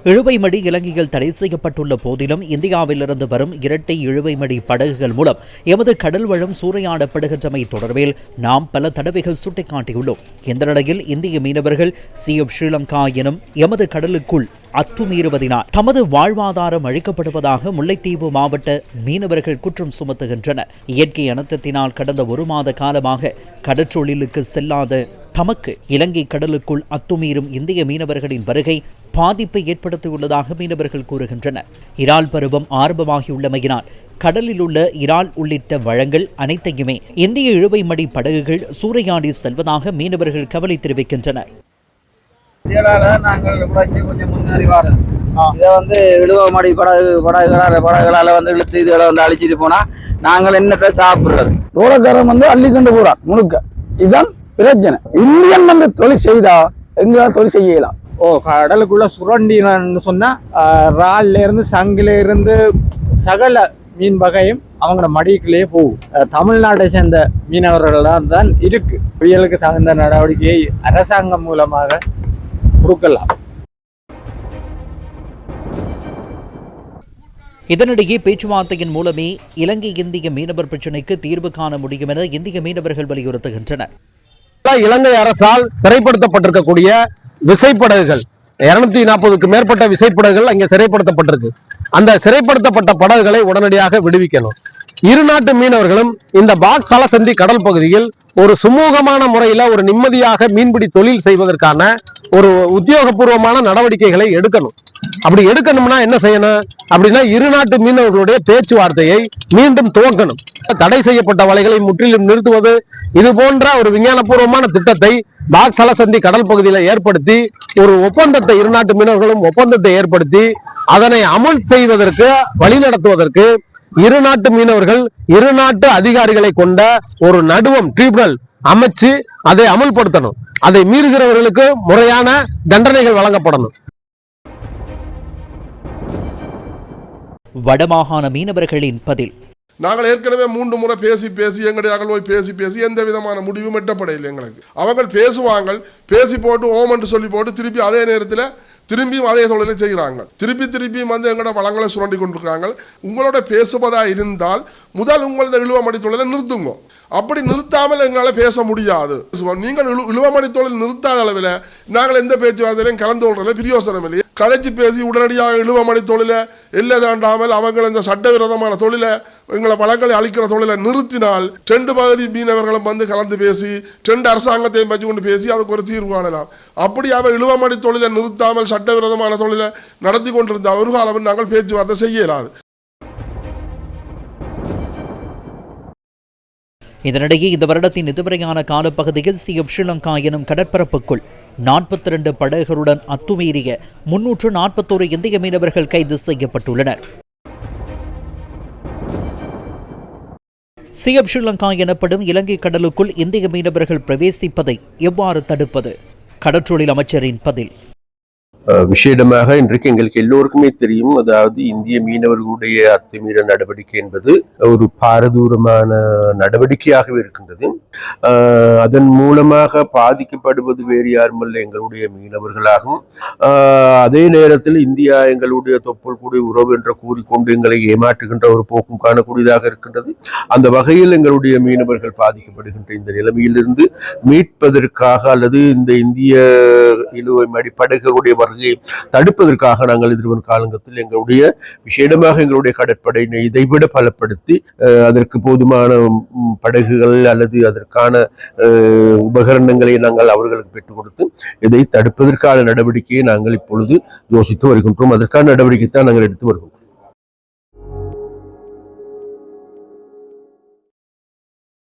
இழுவைமடி இலங்கையில் தடை செய்யப்பட்டுள்ள போதிலும் இந்தியாவிலிருந்து வரும் இரட்டை இழுவைமடி படகுகள் மூலம் எமது கடல் வளம் சூறையாடப்படுகின்றமை தொடர்பில் நாம் பல தடவைகள் சுட்டிக்காட்டியுள்ளோம். இந்த நிலையில் இந்திய மீனவர்கள் சி ஆஃப் ஸ்ரீலங்கா எனும் எமது கடலுக்குள் அத்துமீறுவதினால் தமது வாழ்வாதாரம் அழிக்கப்படுவதாக முல்லைத்தீவு மாவட்ட மீனவர்கள் குற்றம் சுமத்துகின்றனர். இயற்கை அனர்த்தத்தினால் கடந்த ஒரு மாத காலமாக கடற்றொழிலுக்கு செல்லாத தமக்கு இலங்கை கடலுக்குள் அத்துமீறும் இந்திய மீனவர்களின் வருகை பாதிப்பை ஏற்படுத்தியுள்ளதாக மீனவர்கள் கூறுகின்றனர். இறால் பருவம் ஆரம்பமாகியுள்ளமையினால் கடலில் உள்ள இறால் உள்ளிட்ட வளங்கள் அனைத்தையுமே இந்திய இழுவைமடி படகுகள் சூறையாடி செல்வதாக மீனவர்கள் கவலை தெரிவிக்கின்றனர். நாங்கள் கொஞ்சம் முன்னறிவார்கள் இதை இழுவமடி படகுகளால் இழுத்து இதுகளை அழிச்சிட்டு போனா நாங்கள் என்னத்தை சாப்பிடுறது? ரோடக்காரன் அள்ளிக்கொண்டு போறான் முழுக்க. இதுதான் பிரச்சனை. இந்தியன் தொழில் செய்தா எங்களால் தொழில் செய்யலாம். கடலுக்குள்ள சுரண்டின்னு சொன்னா இறால்ல இருந்து சங்கில இருந்து சகல மீன் வகையும் அவங்களோட மடிக்குள்ளேயே போகும். தமிழ்நாட்டை சேர்ந்த மீனவர்கள் தான் இருக்கு. புயலுக்கு தகுந்த நடவடிக்கையை அரசாங்கம் மூலமாக கொடுக்கலாம். இதனிடையே பேச்சுவார்த்தையின் மூலமே இலங்கை இந்திய மீனவர் பிரச்சினைக்கு தீர்வு காண முடியும் என இந்திய மீனவர்கள் வலியுறுத்துகின்றனர். இலங்கை அரசால் சிறைப்படுத்தப்பட்டிருக்கக்கூடிய விசைப்படகுகள் 240க்கு மேற்பட்ட விசைப்படகுகள் அங்கே சிறைப்படுத்தப்பட்டிருக்கு. அந்த சிறைப்படுத்தப்பட்ட படகுகளை உடனடியாக விடுவிக்கணும். இரு நாட்டு மீனவர்களும் இந்த பாக் சலசந்தி கடல் பகுதியில் ஒரு சுமூகமான முறையில் ஒரு நிம்மதியாக மீன்பிடி தொழில் செய்வதற்கான ஒரு உத்தியோகபூர்வமான நடவடிக்கைகளை எடுக்கணும். அப்படி எடுக்கணும்னா என்ன செய்யணும் அப்படின்னா, இரு நாட்டு மீனவர்களுடைய பேச்சுவார்த்தையை மீண்டும் துவக்கணும். தடை செய்யப்பட்ட வலைகளை முற்றிலும் நிறுத்துவது, இது போன்ற ஒரு விஞ்ஞானபூர்வமான திட்டத்தை பாக் சலசந்தி கடல் பகுதியில் ஏற்படுத்தி ஒரு ஒப்பந்தத்தை இரு நாட்டு மீனவர்களும் ஒப்பந்தத்தை ஏற்படுத்தி அதனை அமல் செய்வதற்கு வழிநடத்துவதற்கு இரு நாட்டு மீனவர்கள் இரு நாட்டு அதிகாரிகளை கொண்ட ஒரு நடுவம் ட்ரிபியூனல் அமைச்சு அதை அமல்படுத்தணும். அதை மீறுகிறவர்களுக்கு முறையான தண்டனைகள் வழங்கப்படணும். வடமாகாண மீனவர்களின் பதில்: நாங்கள் ஏற்கனவே 3 முறை பேசி எங்களுடைய அகழ்வோய் பேசி எந்த விதமான முடிவும் எட்டப்படையில்லை. எங்களுக்கு அவங்க பேசுவாங்க, பேசி போட்டு ஓமன்ட்டு சொல்லி போட்டு திருப்பி அதே நேரத்தில் திரும்பியும் அதே தொழிலை செய்கிறாங்க. திருப்பியும் எங்களோட வளங்களை சுரண்டி கொண்டிருக்கிறாங்க. உங்களோட பேசுவதா இருந்தால் முதல் உங்களது இழுவமடி தொழிலை நிறுத்துங்க. அப்படி நிறுத்தாமல் எங்களால் பேச முடியாது. நீங்கள் இழுவமடி தொழில் நிறுத்தாத அளவில் நாங்கள் எந்த பேச்சுவார்த்தையிலையும் கலந்து கொள்றதுல பிரயோசனம் இல்லை. கலைச்சி பேசி உடனடியாக இழுவமடி தொழிலை எல்லை தாண்டாமல் அவங்க இந்த சட்டவிரோதமான தொழிலை எங்களை வளங்களை அளிக்கிற தொழிலை நிறுத்தினால் 2 பகுதி மீனவர்களும் கலந்து பேசி 2 அரசாங்கத்தையும் வச்சு கொண்டு பேசி அதுக்கு ஒரு தீர்வு காணலாம். அப்படி அவ இழுவமடி தொழிலை நிறுத்தாமல் சட்டவிரோதமான தொழிலை நடத்தி கொண்டிருந்தால் ஒரு காலம் நாங்கள் பேச்சுவார்த்தை செய்ய இயலாது. இதனிடையே இந்த வருடத்தின் இதுவரையான காலப்பகுதியில் சி ஆஃப் ஸ்ரீலங்கா எனும் கடற்பரப்புக்குள் 42 படகுகளுடன் அத்துமீறிய 341 இந்திய மீனவர்கள் கைது செய்யப்பட்டுள்ளனர். சி ஆஃப் ஸ்ரீலங்கா எனப்படும் இலங்கை கடலுக்குள் இந்திய மீனவர்கள் பிரவேசிப்பதை எவ்வாறு தடுப்பது? கடற்றொழில் அமைச்சரின் பதில்: விசேடமாக இன்றைக்கு எங்களுக்கு எல்லோருக்குமே தெரியும், அதாவது இந்திய மீனவர்களுடைய அத்துமீற நடவடிக்கை என்பது ஒரு பாரதூரமான நடவடிக்கையாகவே இருக்கின்றது. அதன் மூலமாக பாதிக்கப்படுவது வேறு யாருமல்ல, எங்களுடைய மீனவர்களாகும். அதே நேரத்தில் இந்தியா எங்களுடைய தொப்புள் கூடிய உறவு என்று கூறிக்கொண்டு எங்களை ஏமாற்றுகின்ற ஒரு போக்கும் காணக்கூடியதாக இருக்கின்றது. அந்த வகையில் எங்களுடைய மீனவர்கள் பாதிக்கப்படுகின்ற இந்த நிலைமையிலிருந்து மீட்பதற்காக அல்லது இந்த இந்திய இழுவை படகுகளுடைய தடுப்பதற்காக நாங்கள் எதிர்வரும் காலங்கத்தில் எங்களுடைய விசேடமாக எங்களுடைய கடற்படையினை இதைவிட பலப்படுத்தி அதற்கு போதுமான படகுகள் அல்லது அதற்கான உபகரணங்களை நாங்கள் அவர்களுக்கு பெற்றுக் கொடுத்து இதை தடுப்பதற்கான நடவடிக்கையை நாங்கள் இப்பொழுது யோசித்து வருகின்றோம். அதற்கான நடவடிக்கை தான் நாங்கள் எடுத்து வருகிறோம்.